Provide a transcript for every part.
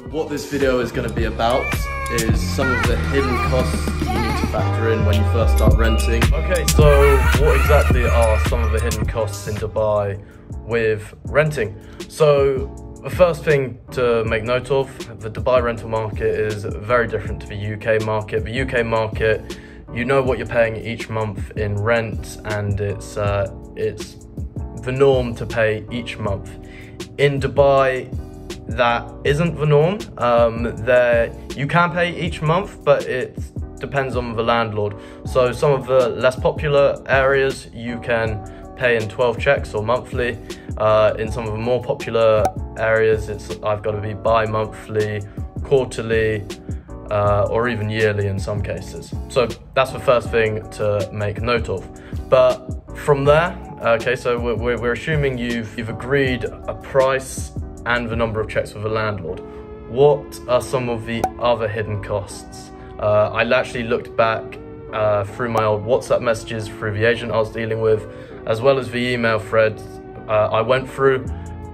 what this video is going to be about is some of the hidden costs you need to factor in when you first start renting. Okay, so what exactly are some of the hidden costs in Dubai with renting? So the first thing to make note of, the Dubai rental market is very different to the UK market. The UK market, you know what you're paying each month in rent, and it's the norm to pay each month. In Dubai, that isn't the norm. You can pay each month, but it depends on the landlord. So some of the less popular areas you can pay in 12 checks or monthly. In some of the more popular areas, I've got to be bi-monthly, quarterly, or even yearly in some cases. So that's the first thing to make note of. But from there, okay, so we're assuming you've agreed a price and the number of checks with the landlord. What are some of the other hidden costs? I actually looked back through my old WhatsApp messages through the agent I was dealing with, as well as the email threads. I went through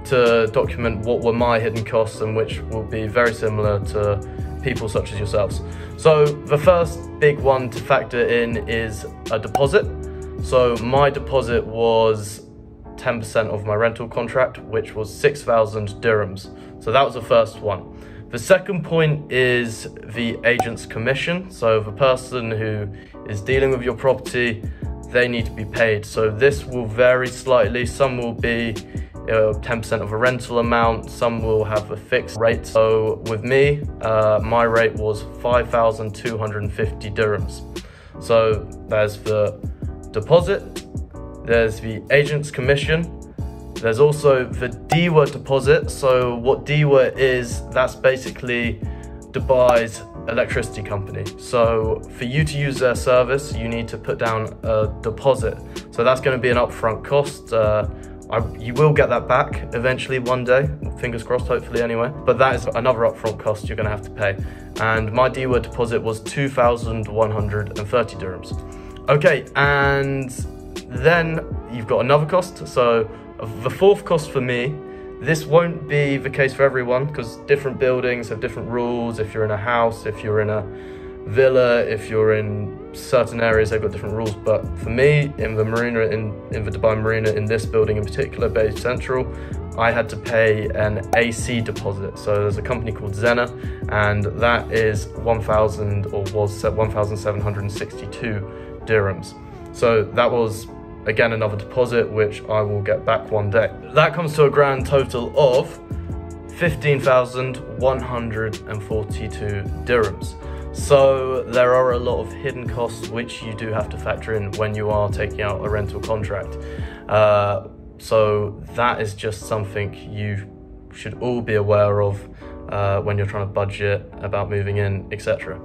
to document what were my hidden costs, and which will be very similar to people such as yourselves. So the first big one to factor in is a deposit. So my deposit was 10% of my rental contract, which was 6,000 dirhams. So that was the first one. The second point is the agent's commission. So the person who is dealing with your property, they need to be paid. So this will vary slightly. Some will be 10% of a rental amount, some will have a fixed rate. So with me, my rate was 5,250 dirhams. So there's the deposit, there's the agent's commission, there's also the DEWA deposit. So what DEWA is, that's basically Dubai's electricity company. So for you to use their service, you need to put down a deposit. So that's going to be an upfront cost. You will get that back eventually one day, fingers crossed, hopefully anyway. But that is another upfront cost you're going to have to pay. And my DEWA deposit was 2,130 dirhams. Okay, and then you've got another cost. So the fourth cost for me, this won't be the case for everyone because different buildings have different rules. If you're in a house, if you're in a villa, if you're in certain areas, they've got different rules. But for me, in the marina, in the Dubai Marina, in this building in particular, Bay Central, I had to pay an AC deposit. So there's a company called Zena, and that is 1,000 or was 1,762 dirhams. So that was again another deposit which I will get back one day. That comes to a grand total of 15,142 dirhams. So there are a lot of hidden costs which you do have to factor in when you are taking out a rental contract. So that is just something you should all be aware of when you're trying to budget about moving in, etc.